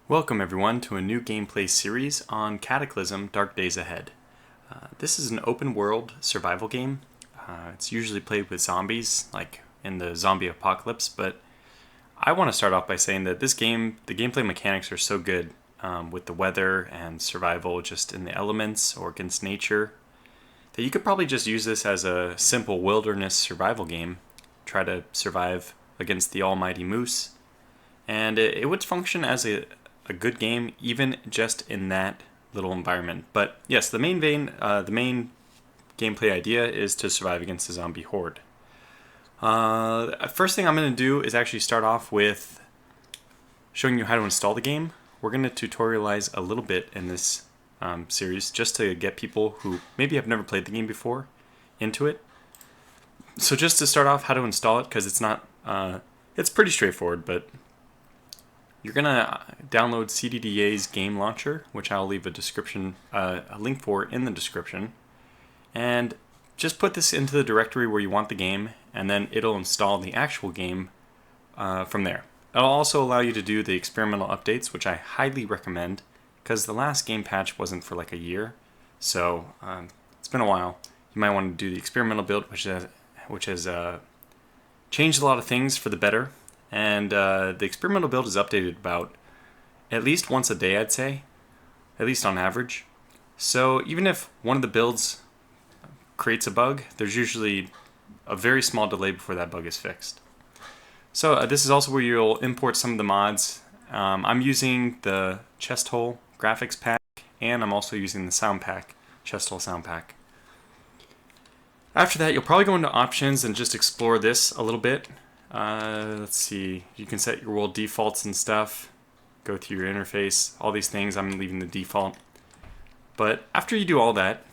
Welcome everyone to a new gameplay series on Cataclysm Dark Days Ahead. This is an open world survival game. It's usually played with zombies, like in the zombie apocalypse, but I want to start off by saying that this game, the gameplay mechanics are so good with the weather and survival just in the elements or against nature, that you could probably just use this as a simple wilderness survival game. Try to survive against the almighty moose, and it would function as a good game, even just in that little environment. But yes, the main gameplay idea is to survive against a zombie horde. First thing I'm going to do is actually start off with showing you how to install the game. We're going to tutorialize a little bit in this series just to get people who maybe have never played the game before into it. So just to start off, how to install it, because it's pretty straightforward, but you're going to download CDDA's game launcher, which I'll leave a link for in the description. And just put this into the directory where you want the game, and then it'll install the actual game from there. It'll also allow you to do the experimental updates, which I highly recommend, because the last game patch wasn't for like a year. So it's been a while. You might want to do the experimental build, which has changed a lot of things for the better. And the experimental build is updated about at least once a day, I'd say, at least on average. So even if one of the builds creates a bug, there's usually a very small delay before that bug is fixed. So this is also where you'll import some of the mods. I'm using the chest hole graphics pack, and I'm also using the sound pack, chest hole sound pack. After that, you'll probably go into options and just explore this a little bit. Let's see, you can set your world defaults and stuff, go through your interface, all these things. I'm leaving the default. But after you do all that,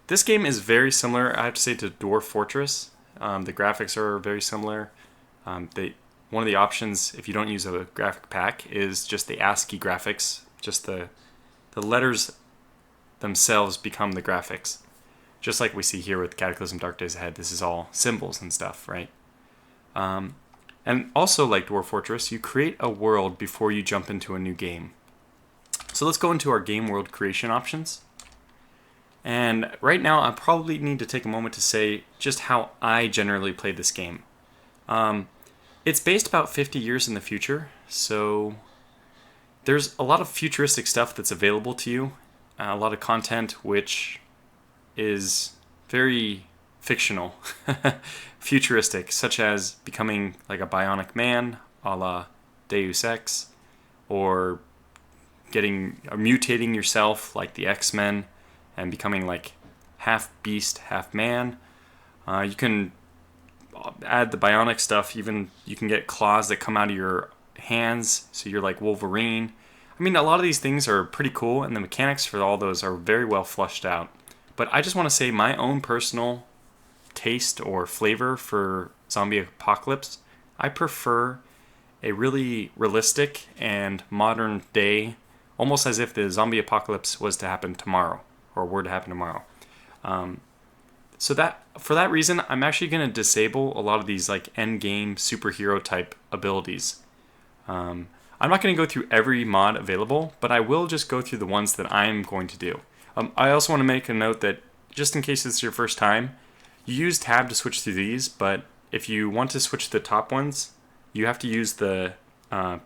this game is very similar, I have to say, to Dwarf Fortress. The graphics are very similar. One of the options, if you don't use a graphic pack, is just the ASCII graphics. Just the letters themselves become the graphics. Just like we see here with Cataclysm Dark Days Ahead, this is all symbols and stuff, right? And also, like Dwarf Fortress, you create a world before you jump into a new game. So let's go into our game world creation options. And right now, I probably need to take a moment to say just how I generally play this game. It's based about 50 years in the future, so there's a lot of futuristic stuff that's available to you. A lot of content which is very fictional, futuristic, such as becoming like a bionic man, a la Deus Ex, or mutating yourself like the X-Men and becoming like half beast, half man. You can add the bionic stuff. Even you can get claws that come out of your hands, so you're like Wolverine. I mean, a lot of these things are pretty cool, and the mechanics for all those are very well fleshed out. But I just want to say my own personal taste or flavor for zombie apocalypse, I prefer a really realistic and modern day, almost as if the zombie apocalypse was to happen tomorrow, or were to happen tomorrow. So that for that reason, I'm actually going to disable a lot of these like end game superhero type abilities. I'm not going to go through every mod available, but I will just go through the ones that I'm going to do. I also want to make a note that just in case it's your first time, you use tab to switch through these, but if you want to switch the top ones, you have to use the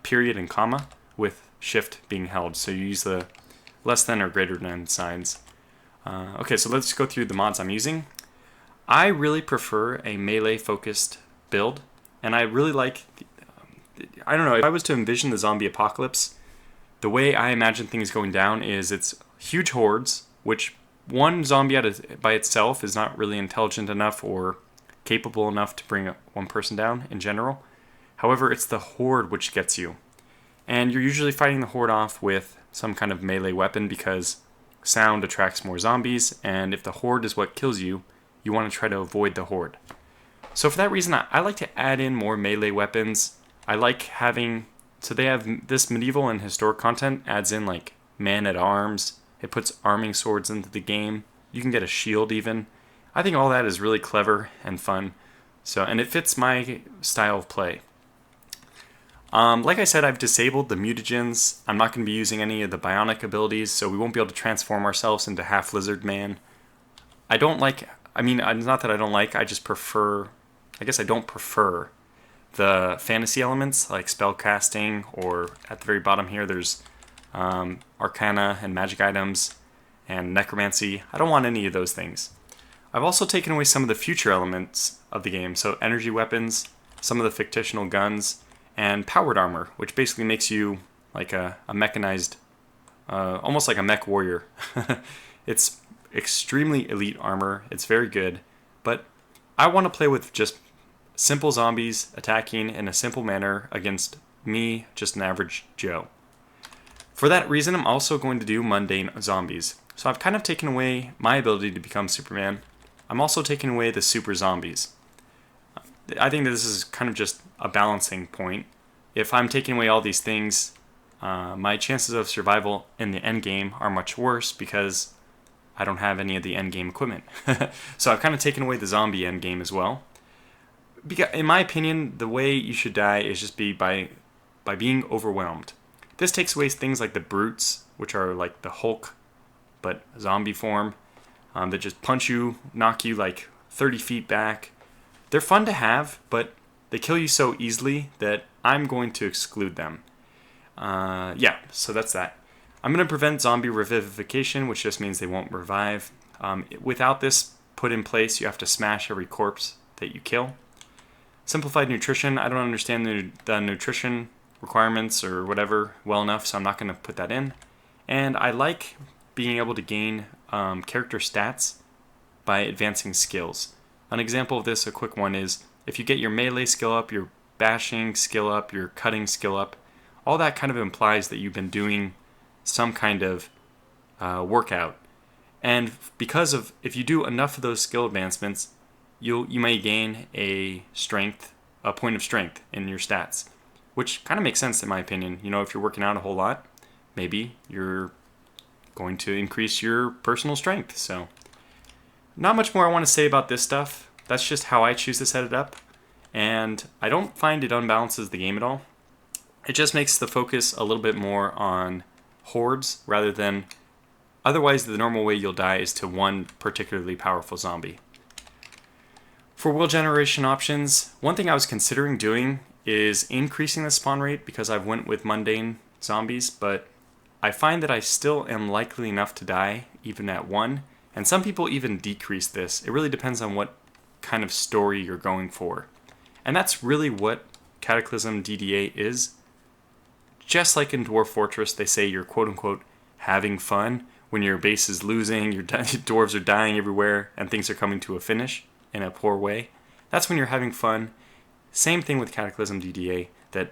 period and comma with shift being held. So you use the less than or greater than signs. Okay, so let's go through the mods I'm using. I really prefer a melee focused build, and I really like, I don't know, if I was to envision the zombie apocalypse, the way I imagine things going down is it's huge hordes, which one zombie by itself is not really intelligent enough or capable enough to bring one person down in general. However, it's the horde which gets you. And you're usually fighting the horde off with some kind of melee weapon because sound attracts more zombies, and if the horde is what kills you, you want to try to avoid the horde. So for that reason, I like to add in more melee weapons. I like having, so they have this medieval and historic content adds in like man-at-arms. It puts arming swords into the game. You can get a shield even. I think all that is really clever and fun. And it fits my style of play. Like I said, I've disabled the mutagens. I'm not going to be using any of the bionic abilities, so we won't be able to transform ourselves into half lizard man. I don't like, I mean, it's not that I don't like, I just prefer, I guess I don't prefer the fantasy elements like spell casting, or at the very bottom here there's arcana and magic items and necromancy. I don't want any of those things. I've also taken away some of the future elements of the game, so energy weapons, some of the fictional guns, and powered armor, which basically makes you like a mechanized, almost like a mech warrior. It's extremely elite armor, it's very good, but I want to play with just simple zombies attacking in a simple manner against me, just an average Joe. For that reason, I'm also going to do mundane zombies. So I've kind of taken away my ability to become Superman. I'm also taking away the super zombies. I think that this is kind of just a balancing point. If I'm taking away all these things, my chances of survival in the end game are much worse because I don't have any of the end game equipment. So I've kind of taken away the zombie end game as well. Because, in my opinion, the way you should die is just by being overwhelmed. This takes away things like the brutes, which are like the Hulk, but zombie form, that just punch you, knock you like 30 feet back. They're fun to have, but they kill you so easily that I'm going to exclude them. Yeah, so that's that. I'm going to prevent zombie revivification, which just means they won't revive. Without this put in place, you have to smash every corpse that you kill. Simplified nutrition, I don't understand the nutrition requirements or whatever well enough, so I'm not going to put that in. And I like being able to gain character stats by advancing skills. An example of this, a quick one, is if you get your melee skill up, your bashing skill up, your cutting skill up, all that kind of implies that you've been doing some kind of workout. And because of, if you do enough of those skill advancements, you may gain a point of strength in your stats, which kind of makes sense in my opinion. You know, if you're working out a whole lot, maybe you're going to increase your personal strength. So not much more I want to say about this stuff. That's just how I choose to set it up, and I don't find it unbalances the game at all. It just makes the focus a little bit more on hordes rather than, otherwise the normal way you'll die is to one particularly powerful zombie. For world generation options, one thing I was considering doing is increasing the spawn rate because I've went with mundane zombies, but I find that I still am likely enough to die even at 1, and some people even decrease this. It really depends on what kind of story you're going for. And that's really what Cataclysm DDA is. Just like in Dwarf Fortress, they say you're quote-unquote having fun when your base is losing, your dwarves are dying everywhere, and things are coming to a finish in a poor way. That's when you're having fun. Same thing with Cataclysm DDA, that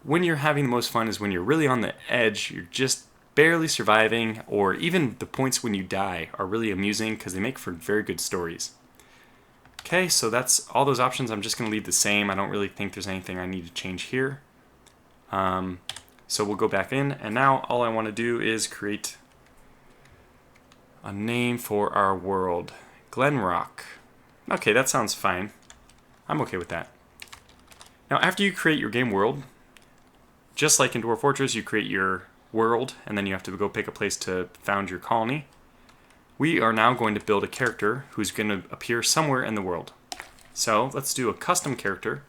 when you're having the most fun is when you're really on the edge, you're just barely surviving, or even the points when you die are really amusing because they make for very good stories. Okay, so that's all those options. I'm just going to leave the same. I don't really think there's anything I need to change here. So we'll go back in, and now all I want to do is create a name for our world. Glenrock. Okay, that sounds fine. I'm okay with that. Now, after you create your game world, just like in Dwarf Fortress, you create your world, and then you have to go pick a place to found your colony. We are now going to build a character who's going to appear somewhere in the world. So let's do a custom character,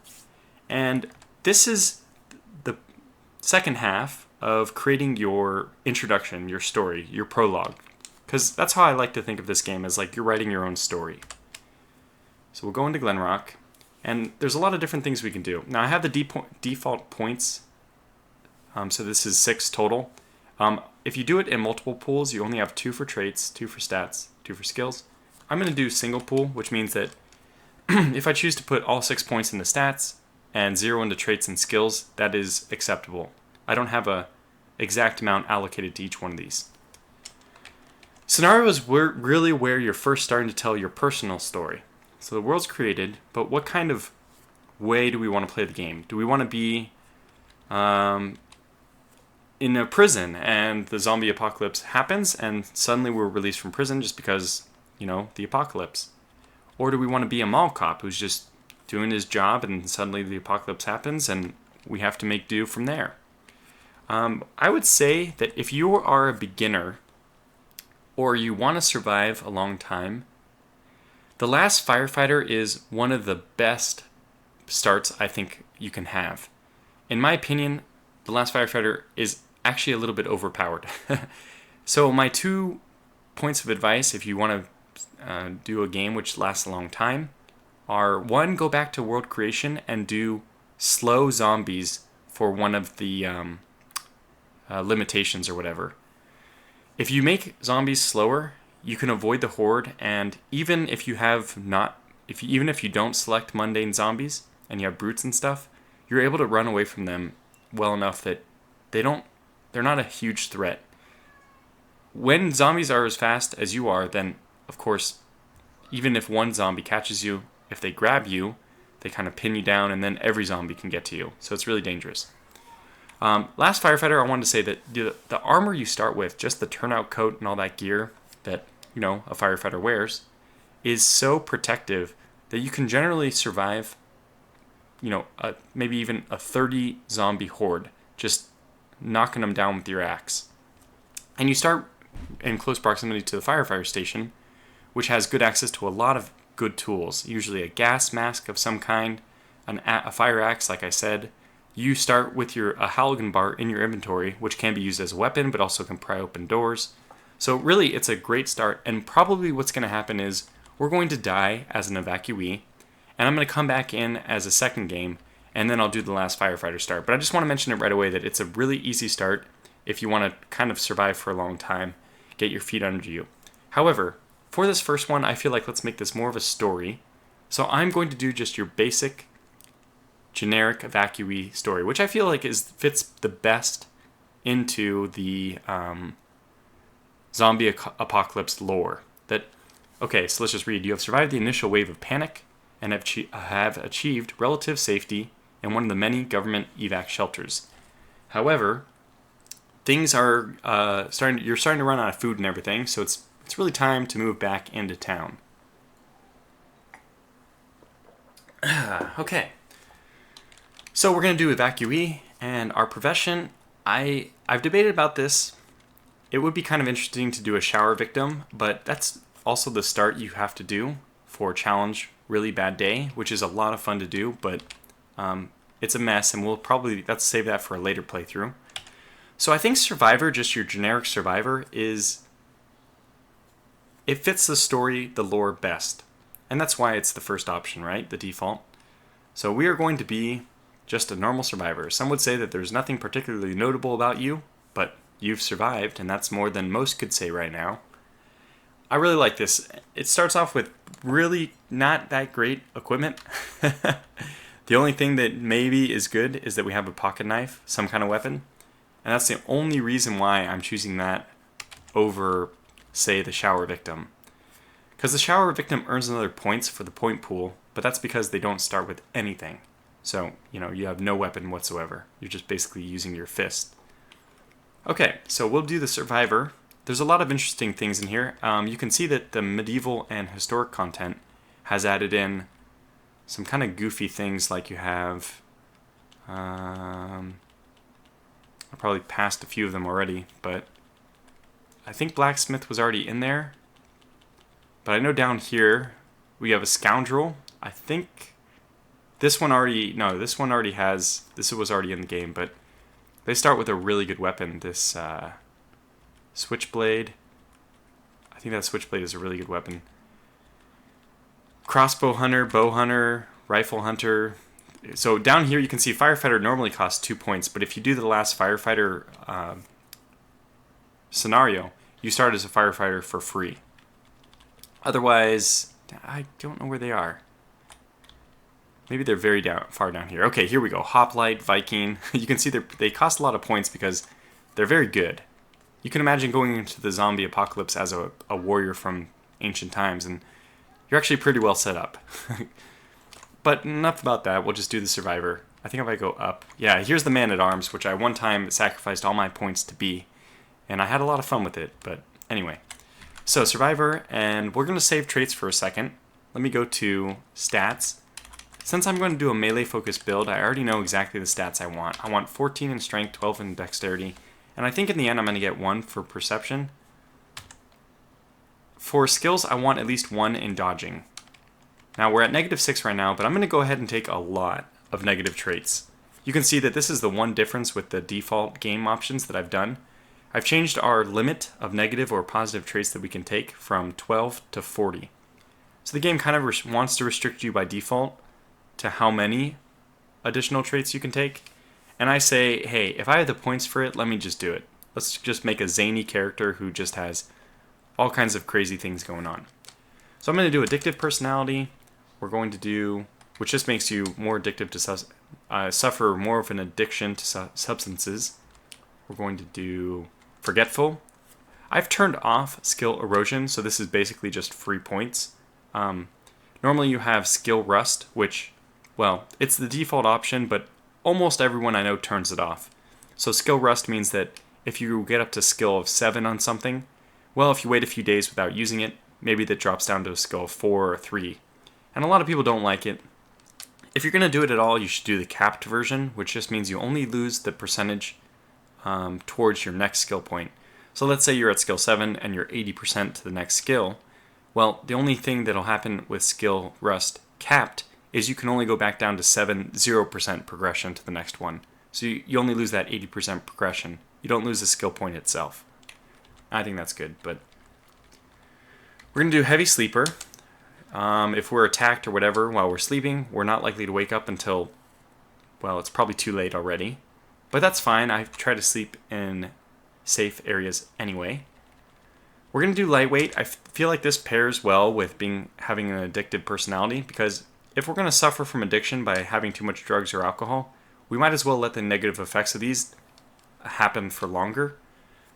and this is the second half of creating your introduction, your story, your prologue, because that's how I like to think of this game, as like you're writing your own story. So we'll go into Glenrock, and there's a lot of different things we can do. Now I have the default points, so this is 6 total. If you do it in multiple pools, you only have 2 for traits, 2 for stats, 2 for skills. I'm going to do single pool, which means that if I choose to put all 6 points into stats and 0 into traits and skills, that is acceptable. I don't have a exact amount allocated to each one of these. Scenarios were really where you're first starting to tell your personal story. So the world's created, but what kind of way do we want to play the game? Do we want to be in a prison and the zombie apocalypse happens and suddenly we're released from prison just because, you know, the apocalypse? Or do we want to be a mall cop who's just doing his job and suddenly the apocalypse happens and we have to make do from there. I would say that if you are a beginner or you want to survive a long time, The Last Firefighter is one of the best starts I think you can have. In my opinion, The Last Firefighter is actually a little bit overpowered. So my 2 points of advice if you want to do a game which lasts a long time are, 1, go back to world creation and do slow zombies for one of the limitations or whatever. If you make zombies slower, you can avoid the horde, and even if you don't select mundane zombies and you have brutes and stuff, you're able to run away from them well enough that they're not a huge threat. When zombies are as fast as you are, then of course, even if one zombie catches you, if they grab you, they kind of pin you down, and then every zombie can get to you. So it's really dangerous. Last Firefighter, I wanted to say that the armor you start with, just the turnout coat and all that gear that, a firefighter wears, is so protective that you can generally survive, maybe even a 30 zombie horde, just knocking them down with your axe. And you start in close proximity to the firefighter station, which has good access to a lot of good tools, usually a gas mask of some kind, a fire axe, like I said. You start with a Halligan bar in your inventory, which can be used as a weapon, but also can pry open doors. So really, it's a great start, and probably what's going to happen is we're going to die as an evacuee, and I'm going to come back in as a second game, and then I'll do the Last Firefighter start. But I just want to mention it right away that it's a really easy start if you want to kind of survive for a long time, get your feet under you. However, for this first one, I feel like let's make this more of a story. So I'm going to do just your basic, generic evacuee story, which I feel like fits the best into the zombie apocalypse lore. So let's just read. You have survived the initial wave of panic and have achieved relative safety in one of the many government evac shelters. However, things are you're starting to run out of food and everything, so it's really time to move back into town. Okay. So we're going to do evacuee, and our profession, I've debated about this. It would be kind of interesting to do a shower victim, but that's also the start you have to do for challenge really bad day, which is a lot of fun to do, but it's a mess, and let's save that for a later playthrough. So I think survivor, just your generic survivor, it fits the story, the lore best. And that's why it's the first option, right? The default. So we are going to be just a normal survivor. Some would say that there's nothing particularly notable about you, but you've survived, and that's more than most could say right now. I really like this. It starts off with really not that great equipment. The only thing that maybe is good is that we have a pocket knife, some kind of weapon. And that's the only reason why I'm choosing that over, say, the shower victim. Because the shower victim earns another points for the point pool, but that's because they don't start with anything. So, you have no weapon whatsoever. You're just basically using your fist. Okay, so we'll do the survivor. There's a lot of interesting things in here. You can see that the medieval and historic content has added in some kind of goofy things, like you have... I probably passed a few of them already, but I think blacksmith was already in there. But I know down here we have a scoundrel. I think this one already has, this was already in the game, but they start with a really good weapon, this switchblade. I think that switchblade is a really good weapon. Crossbow hunter, bow hunter, rifle hunter. So down here you can see firefighter normally costs 2 points, but if you do the Last Firefighter scenario, you start as a firefighter for free. Otherwise, I don't know where they are. Maybe they're very far down here. Okay, here we go. Hoplite, Viking. You can see they cost a lot of points because they're very good. You can imagine going into the zombie apocalypse as a warrior from ancient times, and you're actually pretty well set up. But enough about that. We'll just do the survivor. I think if I go up... Yeah, here's the man-at-arms, which I one time sacrificed all my points to be. And I had a lot of fun with it, but anyway. So, survivor, and we're going to save traits for a second. Let me go to stats. Since I'm going to do a melee focused build, I already know exactly the stats I want. I want 14 in strength, 12 in dexterity, and I think in the end I'm going to get 1 for perception. For skills, I want at least 1 in dodging. Now we're at -6 right now, but I'm going to go ahead and take a lot of negative traits. You can see that this is the one difference with the default game options that I've done. I've changed our limit of negative or positive traits that we can take from 12 to 40. So the game kind of wants to restrict you by default to how many additional traits you can take. And I say, hey, if I have the points for it, let me just do it. Let's just make a zany character who just has all kinds of crazy things going on. So I'm going to do addictive personality. We're going to do, which just makes you more addictive to suffer more of an addiction to substances. We're going to do forgetful. I've turned off skill erosion, so this is basically just free points. Normally you have skill rust, which, well, it's the default option, but almost everyone I know turns it off. So skill rust means that if you get up to skill of 7 on something, well, if you wait a few days without using it, maybe that drops down to a skill of 4 or 3. And a lot of people don't like it. If you're going to do it at all, you should do the capped version, which just means you only lose the percentage towards your next skill point. So let's say you're at skill 7 and you're 80% to the next skill. Well, the only thing that'll happen with skill rust capped is you can only go back down to 0% progression to the next one. So you only lose that 80% progression. You don't lose the skill point itself. I think that's good, but we're going to do heavy sleeper. If we're attacked or whatever while we're sleeping, we're not likely to wake up until, well, it's probably too late already. But that's fine. I try to sleep in safe areas anyway. We're going to do lightweight. I feel like this pairs well with having an addictive personality, because if we're going to suffer from addiction by having too much drugs or alcohol, we might as well let the negative effects of these happen for longer,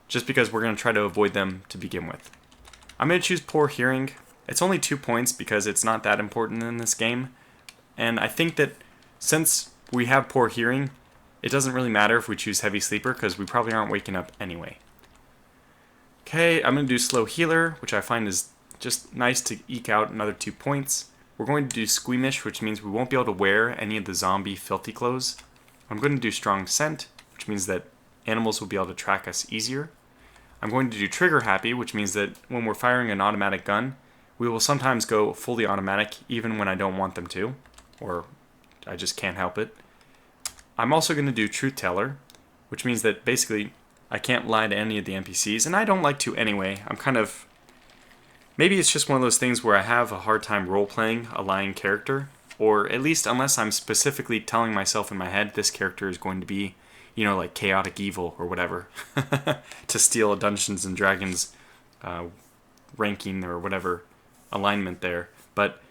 just because we're going to try to avoid them to begin with. I'm going to choose poor hearing. It's only 2 points because it's not that important in this game, and I think that since we have poor hearing, it doesn't really matter if we choose heavy sleeper because we probably aren't waking up anyway. Okay, I'm going to do slow healer, which I find is just nice to eke out another 2 points. We're going to do squeamish, which means we won't be able to wear any of the zombie filthy clothes. I'm going to do strong scent, which means that animals will be able to track us easier. I'm going to do trigger happy, which means that when we're firing an automatic gun, we will sometimes go fully automatic even when I don't want them to, or I just can't help it. I'm also going to do truth teller, which means that basically I can't lie to any of the NPCs, and I don't like to anyway. Maybe it's just one of those things where I have a hard time role-playing a lying character, or at least unless I'm specifically telling myself in my head this character is going to be, like chaotic evil or whatever, to steal a Dungeons and Dragons ranking or whatever alignment there. But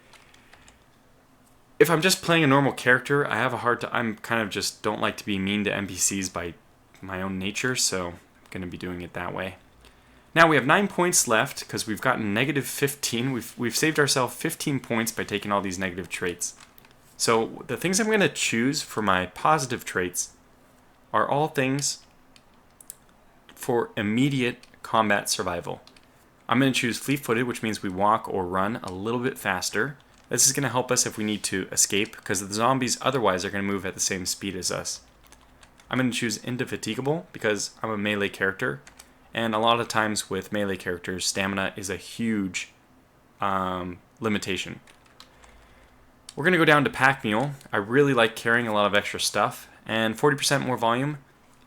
if I'm just playing a normal character, I have a hard time. I'm kind of just don't like to be mean to NPCs by my own nature, so I'm going to be doing it that way. Now we have 9 points left because we've gotten -15. We've saved ourselves 15 points by taking all these negative traits. So the things I'm going to choose for my positive traits are all things for immediate combat survival. I'm going to choose fleet-footed, which means we walk or run a little bit faster. This is going to help us if we need to escape, because the zombies otherwise are going to move at the same speed as us. I'm going to choose indefatigable because I'm a melee character, and a lot of times with melee characters, stamina is a huge limitation. We're going to go down to pack mule. I really like carrying a lot of extra stuff, and 40% more volume.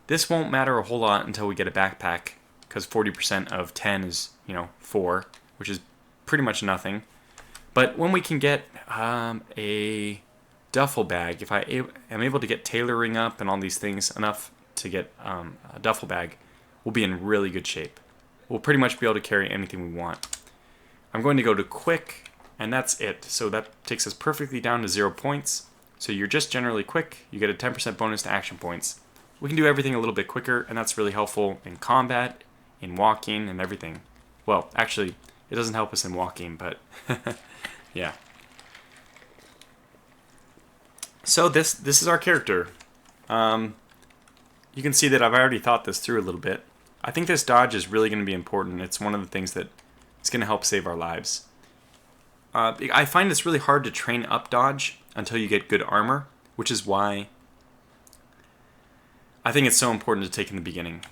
This won't matter a whole lot until we get a backpack, because 40% of 10 is, 4, which is pretty much nothing. But when we can get a duffel bag, if I am able to get tailoring up and all these things enough to get a duffel bag, we'll be in really good shape. We'll pretty much be able to carry anything we want. I'm going to go to quick, and that's it. So that takes us perfectly down to 0 points. So you're just generally quick. You get a 10% bonus to action points. We can do everything a little bit quicker, and that's really helpful in combat, in walking, and everything. Well, actually, it doesn't help us in walking, but yeah. So this is our character. You can see that I've already thought this through a little bit. I think this dodge is really going to be important. It's one of the things that is going to help save our lives. I find it's really hard to train up dodge until you get good armor, which is why I think it's so important to take in the beginning.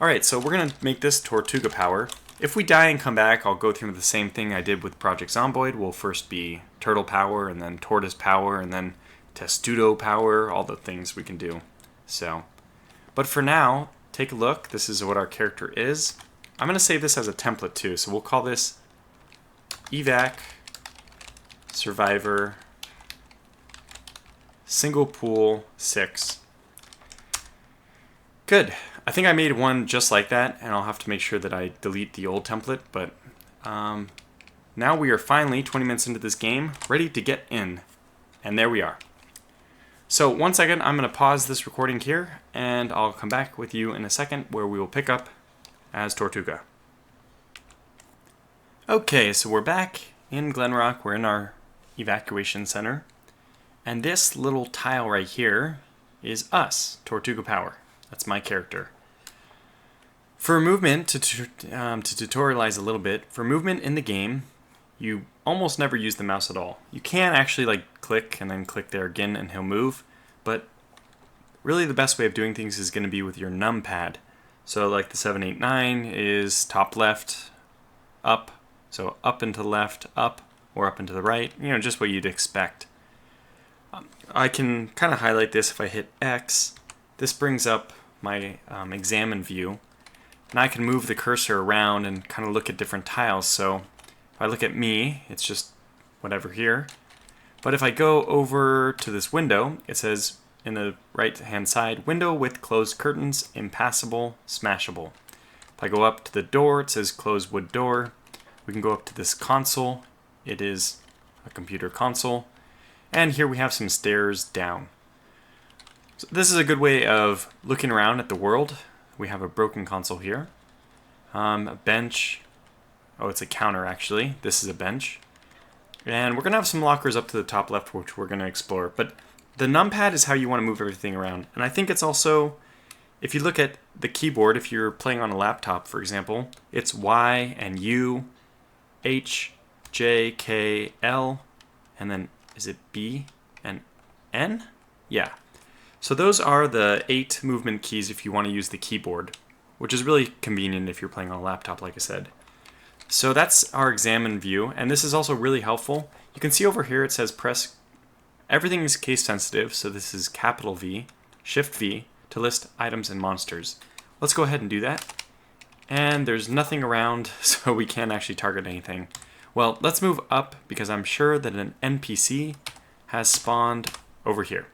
Alright, so we're going to make this Tortuga power. If we die and come back, I'll go through the same thing I did with Project Zomboid. We'll first be Turtle power, and then Tortoise power, and then Testudo power, all the things we can do. So, but for now, take a look. This is what our character is. I'm going to save this as a template too, so we'll call this Evac Survivor Single Pool 6. Good. I think I made one just like that, and I'll have to make sure that I delete the old template, but now we are finally 20 minutes into this game, ready to get in. And there we are. So 1 second, I'm going to pause this recording here, and I'll come back with you in a second where we will pick up as Tortuga. Okay, so we're back in Glenrock. We're in our evacuation center. And this little tile right here is us, Tortuga Power. That's my character. For movement, to tutorialize a little bit, for movement in the game, you almost never use the mouse at all. You can actually like click and then click there again and he'll move, but really the best way of doing things is going to be with your numpad. So like the 789 is top left, up, so up and to the left, up, or up and to the right, you know, just what you'd expect. I can kind of highlight this if I hit X. This brings up my examine view, and I can move the cursor around and kind of look at different tiles. So if I look at me, it's just whatever here. But if I go over to this window, it says in the right hand side, window with closed curtains, impassable, smashable. If I go up to the door, it says closed wood door. We can go up to this console. It is a computer console. And here we have some stairs down. So this is a good way of looking around at the world. We have a broken console here. A bench. Oh, it's a counter actually. This is a bench. And we're going to have some lockers up to the top left, which we're going to explore. But the numpad is how you want to move everything around. And I think it's also, if you look at the keyboard, if you're playing on a laptop, for example, it's Y and U, H, J, K, L, and then is it B and N? Yeah. So those are the 8 movement keys if you want to use the keyboard, which is really convenient if you're playing on a laptop, like I said. So that's our examine view, and this is also really helpful. You can see over here it says press, everything is case sensitive, so this is capital V, Shift V, to list items and monsters. Let's go ahead and do that. And there's nothing around, so we can't actually target anything. Well, let's move up, because I'm sure that an NPC has spawned over here.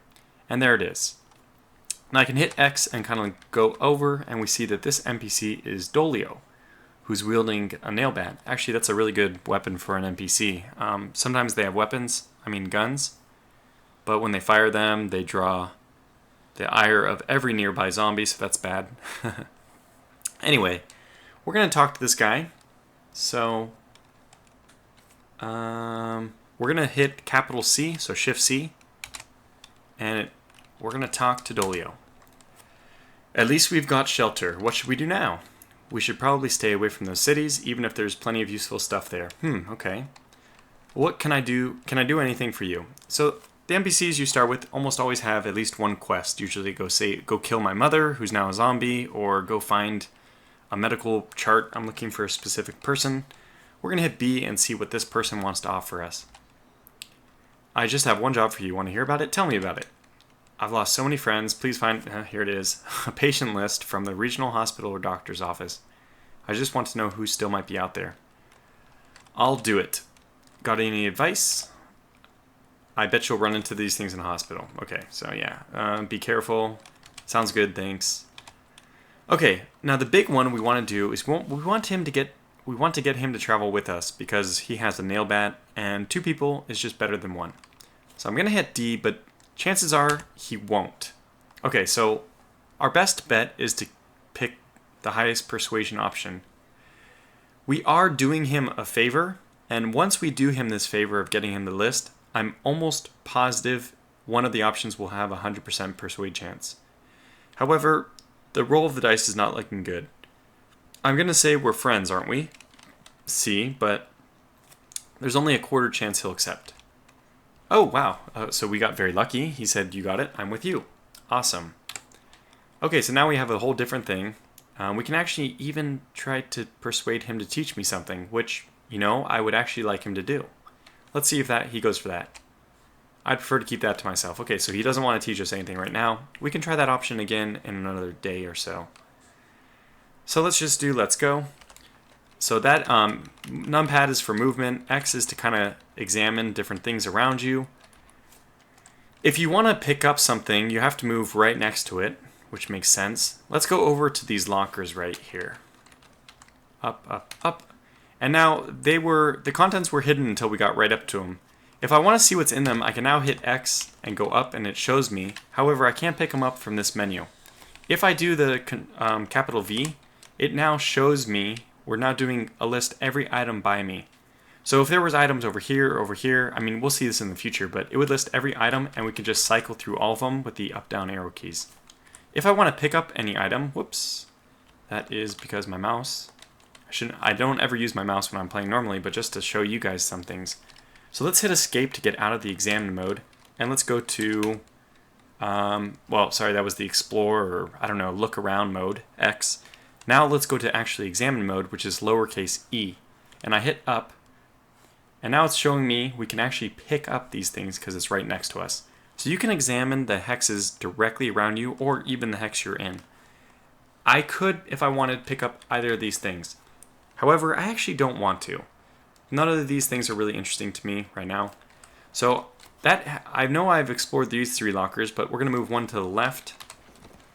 And there it is. Now I can hit X and kind of go over, and we see that this NPC is Dolio, who's wielding a nail bat. Actually, that's a really good weapon for an NPC. Sometimes they have guns, but when they fire them, they draw the ire of every nearby zombie, so that's bad. Anyway, we're going to talk to this guy. So, we're going to hit capital C, so Shift C, and we're going to talk to Dolio. At least we've got shelter. What should we do now? We should probably stay away from those cities, even if there's plenty of useful stuff there. Okay. What can I do? Can I do anything for you? So the NPCs you start with almost always have at least one quest. Usually go kill my mother, who's now a zombie, or go find a medical chart. I'm looking for a specific person. We're going to hit B and see what this person wants to offer us. I just have one job for you. Want to hear about it? Tell me about it. I've lost so many friends. Please find, here it is, a patient list from the regional hospital or doctor's office. I just want to know who still might be out there. I'll do it. Got any advice? I bet you'll run into these things in a hospital. Okay, so yeah, be careful. Sounds good, thanks. Okay, now the big one we want to do is we want to get him to travel with us because he has a nail bat, and 2 people is just better than 1. So I'm gonna hit D, but chances are he won't. Okay, so our best bet is to pick the highest persuasion option. We are doing him a favor, and once we do him this favor of getting him the list, I'm almost positive one of the options will have a 100% persuade chance. However, the roll of the dice is not looking good. I'm going to say we're friends, aren't we? C, but There's only a quarter chance he'll accept. Oh, wow. So we got very lucky. He said, you got it. I'm with you. Awesome. Okay, so now we have a whole different thing. We can actually even try to persuade him to teach me something, which, you know, I would actually like him to do. Let's see if he goes for that. I'd prefer to keep that to myself. Okay, so he doesn't want to teach us anything right now. We can try that option again in another day or so. So let's just do let's go. So that numpad is for movement. X is to kind of examine different things around you. If you want to pick up something, you have to move right next to it, which makes sense. Let's go over to these lockers right here. Up, up, up. And now the contents were hidden until we got right up to them. If I want to see what's in them, I can now hit X and go up and it shows me. However, I can't pick them up from this menu. If I do the capital V, it now shows me. We're now doing a list every item by me. So if there was items over here, I mean, we'll see this in the future, but it would list every item and we could just cycle through all of them with the up, down arrow keys. If I want to pick up any item, whoops, that is because my mouse, I don't ever use my mouse when I'm playing normally, but just to show you guys some things. So let's hit escape to get out of the examine mode, and let's go to, well, sorry, that was the explore, or I don't know, look around mode, X. Now let's go to actually examine mode, which is lowercase e. And I hit up, and now it's showing me we can actually pick up these things because it's right next to us. So you can examine the hexes directly around you, or even the hex you're in. I could, if I wanted, pick up either of these things. However, I actually don't want to. None of these things are really interesting to me right now. So I know I've explored these 3 lockers, but we're going to move one to the left.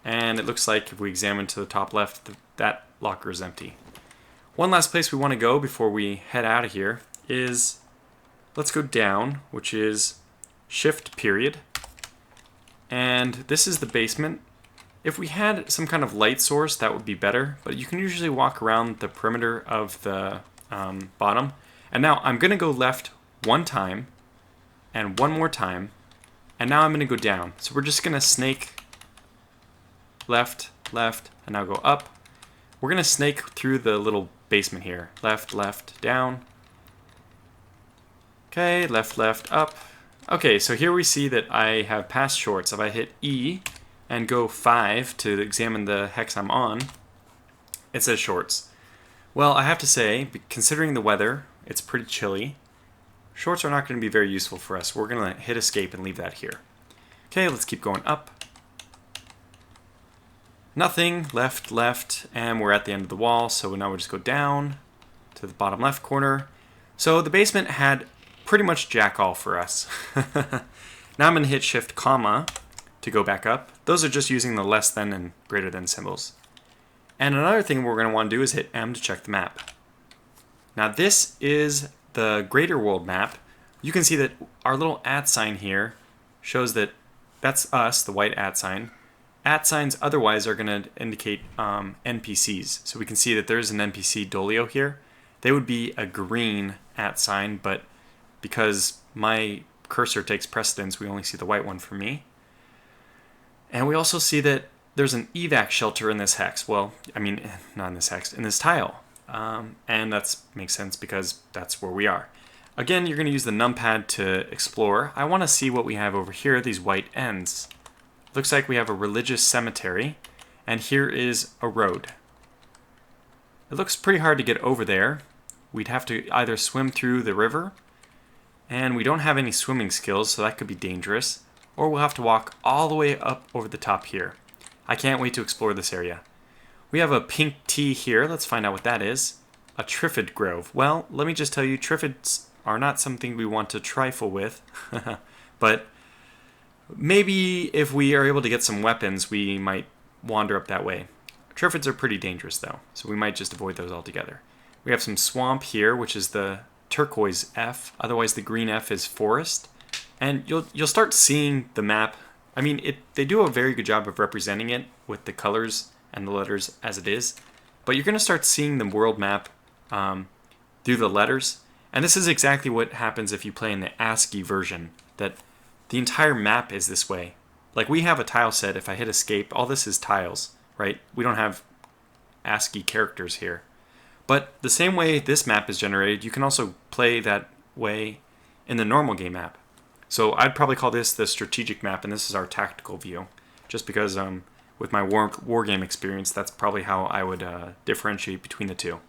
And it looks like if we examine to the top left, that locker is empty. One last place we want to go before we head out of here is, let's go down, which is shift period. And this is the basement. If we had some kind of light source, that would be better, but you can usually walk around the perimeter of the bottom. And now I'm going to go left one time, and one more time, and now I'm going to go down. So we're just going to snake left, left, and now go up. We're going to snake through the little basement here. Left, left, down. Okay, left, left, up. Okay, so here we see that I have passed shorts. If I hit E and go 5 to examine the hex I'm on, it says shorts. Well, I have to say, considering the weather, it's pretty chilly. Shorts are not going to be very useful for us. We're going to hit escape and leave that here. Okay, let's keep going up. Nothing, left, left, and we're at the end of the wall, so now we'll just go down to the bottom left corner. So the basement had pretty much jack all for us. Now I'm going to hit shift comma to go back up. Those are just using the less than and greater than symbols. And another thing we're going to want to do is hit M to check the map. Now this is the greater world map. You can see that our little @ sign here shows that that's us, the white @ sign. @ signs otherwise are going to indicate NPCs. So we can see that there's an NPC Dolio here. They would be a green @ sign, but because my cursor takes precedence, we only see the white one for me. And we also see that there's an evac shelter in this hex. Well, I mean, not in this hex, in this tile. And that makes sense because that's where we are. Again, you're going to use the numpad to explore. I want to see what we have over here, these white ends. Looks like we have a religious cemetery, and here is a road. It looks pretty hard to get over there. We'd have to either swim through the river, and we don't have any swimming skills, so that could be dangerous, or we'll have to walk all the way up over the top here. I can't wait to explore this area. We have a pink tea here. Let's find out what that is. A Triffid Grove. Well, let me just tell you, Triffids are not something we want to trifle with, but maybe if we are able to get some weapons, we might wander up that way. Triffids are pretty dangerous, though, so we might just avoid those altogether. We have some swamp here, which is the turquoise F. Otherwise, the green F is forest. And you'll start seeing the map. I mean, they do a very good job of representing it with the colors and the letters as it is. But you're going to start seeing the world map through the letters. And this is exactly what happens if you play in the ASCII version, that the entire map is this way. Like we have a tile set. If I hit escape, all this is tiles, right? We don't have ASCII characters here. But the same way this map is generated, you can also play that way in the normal game map. So I'd probably call this the strategic map, and this is our tactical view. Just because with my war game experience, that's probably how I would differentiate between the two.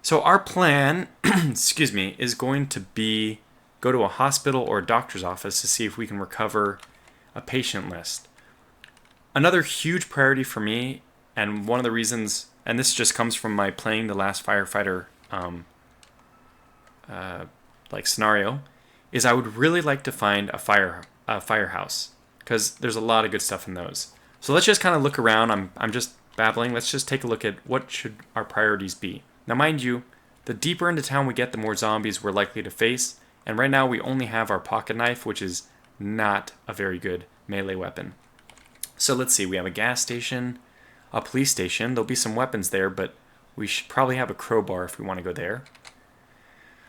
So our plan, excuse me, is going to be go to a hospital or a doctor's office to see if we can recover a patient list. Another huge priority for me, and one of the reasons, and this just comes from my playing the last firefighter scenario, is I would really like to find a firehouse, because there's a lot of good stuff in those. So let's just kind of look around. I'm just babbling. Let's just take a look at what should our priorities be. Now, mind you, the deeper into town we get, the more zombies we're likely to face. And right now we only have our pocket knife, which is not a very good melee weapon. So let's see. We have a gas station, a police station. There'll be some weapons there, but we should probably have a crowbar if we want to go there.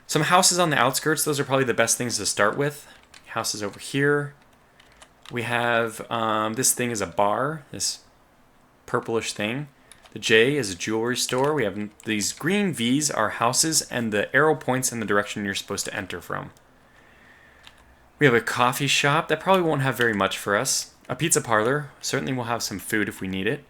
Some houses on the outskirts. Those are probably the best things to start with. Houses over here. We have this thing is a bar, this purplish thing. The J is a jewelry store. We have these green V's are houses, and the arrow points in the direction you're supposed to enter from. We have a coffee shop. That probably won't have very much for us. A pizza parlor. Certainly we'll have some food if we need it.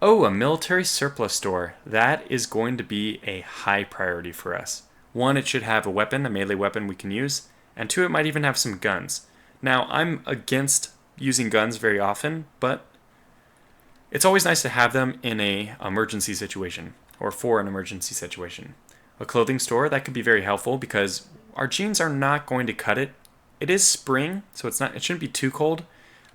Oh, a military surplus store. That is going to be a high priority for us. One, it should have a weapon, a melee weapon we can use. And two, it might even have some guns. Now, I'm against using guns very often, but it's always nice to have them in an emergency situation, or for an emergency situation. A clothing store, that could be very helpful because our jeans are not going to cut it. It is spring, so it shouldn't be too cold,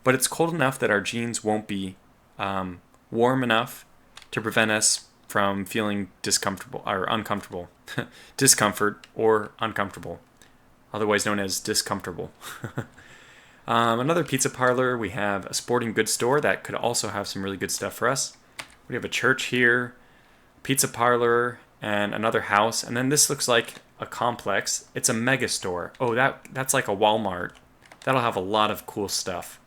but it's cold enough that our jeans won't be warm enough to prevent us from feeling discomfortable or uncomfortable. Discomfort or uncomfortable, otherwise known as discomfortable. Another pizza parlor. We have a sporting goods store that could also have some really good stuff for us. We have a church here, pizza parlor, and another house. And then this looks like a complex. It's a mega store. Oh, that's like a Walmart. That'll have a lot of cool stuff.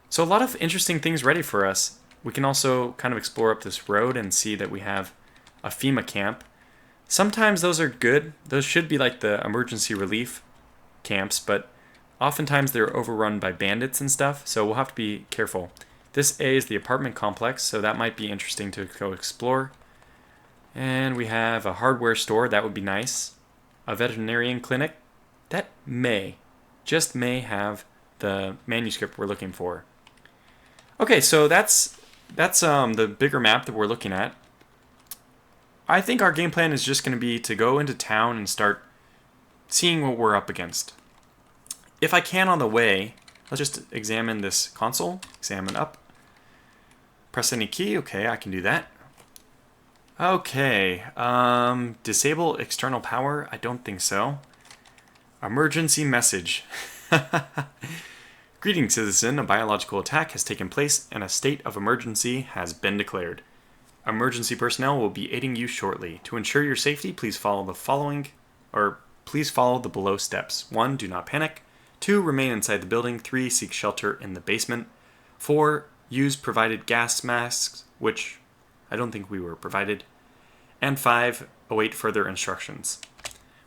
So a lot of interesting things ready for us. We can also kind of explore up this road and see that we have a FEMA camp. Sometimes those are good. Those should be like the emergency relief camps, but oftentimes they're overrun by bandits and stuff, so we'll have to be careful. This A is the apartment complex, so that might be interesting to go explore. And we have a hardware store, that would be nice. A veterinarian clinic, that just may have the manuscript we're looking for. Okay, so that's the bigger map that we're looking at. I think our game plan is just going to be to go into town and start seeing what we're up against. If I can on the way, let's just examine this console. Examine up. Press any key. Okay, I can do that. Okay. Disable external power. I don't think so. Emergency message. Greetings, citizen. A biological attack has taken place and a state of emergency has been declared. Emergency personnel will be aiding you shortly. To ensure your safety, please follow the below steps. 1. Do not panic. 2. Remain inside the building. 3. Seek shelter in the basement. 4. Use provided gas masks, which I don't think we were provided. And 5. Await further instructions.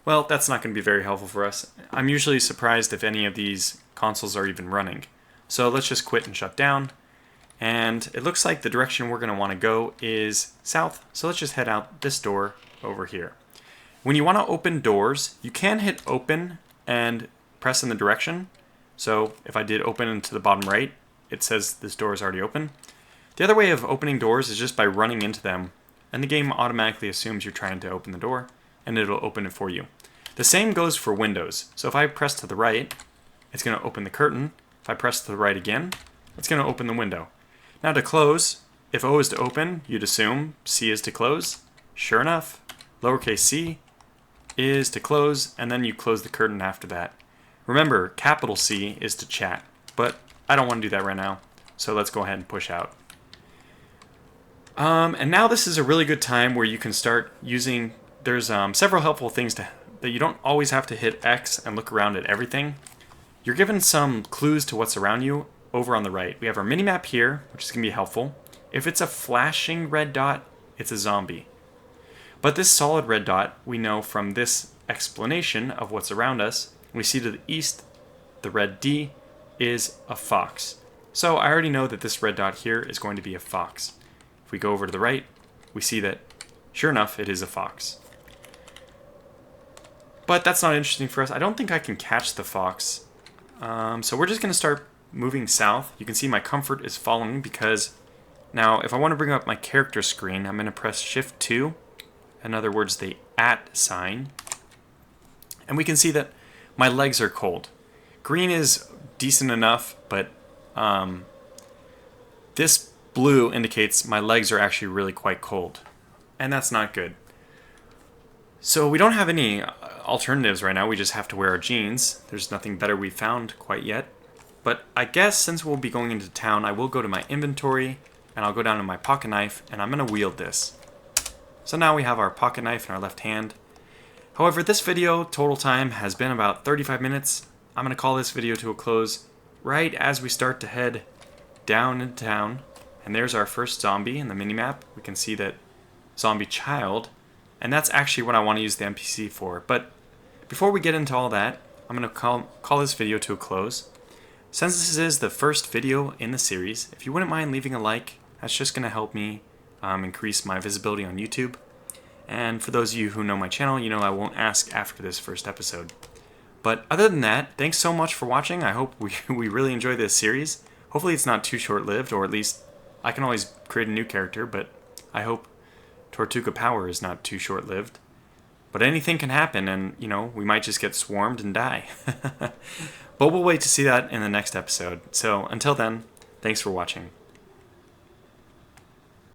Well, that's not going to be very helpful for us. I'm usually surprised if any of these consoles are even running. So let's just quit and shut down. And it looks like the direction we're going to want to go is south. So let's just head out this door over here. When you want to open doors, you can hit open and press in the direction. So if I did open into the bottom right, it says this door is already open. The other way of opening doors is just by running into them, and the game automatically assumes you're trying to open the door, and it'll open it for you. The same goes for windows. So if I press to the right, it's going to open the curtain. If I press to the right again, it's going to open the window. Now to close, if O is to open, you'd assume C is to close. Sure enough, lowercase c is to close, and then you close the curtain after that. Remember, capital C is to chat, but I don't want to do that right now, so let's go ahead and push out. And now this is a really good time where you can start using, there's several helpful things that you don't always have to hit X and look around at everything. You're given some clues to what's around you over on the right. We have our minimap here, which is going to be helpful. If it's a flashing red dot, it's a zombie. But this solid red dot, we know from this explanation of what's around us, we see to the east, the red D is a fox. So I already know that this red dot here is going to be a fox. If we go over to the right, we see that, sure enough, it is a fox. But that's not interesting for us. I don't think I can catch the fox. So we're just going to start moving south. You can see my comfort is falling because now if I want to bring up my character screen, I'm going to press Shift 2. In other words, the @ sign. And we can see that my legs are cold. Green is decent enough, but this blue indicates my legs are actually really quite cold. And that's not good. So we don't have any alternatives right now. We just have to wear our jeans. There's nothing better we've found quite yet. But I guess since we'll be going into town, I will go to my inventory and I'll go down to my pocket knife and I'm going to wield this. So now we have our pocket knife in our left hand. However, this video total time has been about 35 minutes. I'm going to call this video to a close right as we start to head down into town. And there's our first zombie in the minimap. We can see that zombie child. And that's actually what I want to use the NPC for. But before we get into all that, I'm going to call this video to a close. Since this is the first video in the series, if you wouldn't mind leaving a like, that's just going to help me increase my visibility on YouTube. And for those of you who know my channel, you know I won't ask after this first episode. But other than that, thanks so much for watching. I hope we really enjoy this series. Hopefully it's not too short-lived, or at least I can always create a new character, but I hope Tortuga Power is not too short-lived. But anything can happen, and, you know, we might just get swarmed and die. But we'll wait to see that in the next episode. So until then, thanks for watching.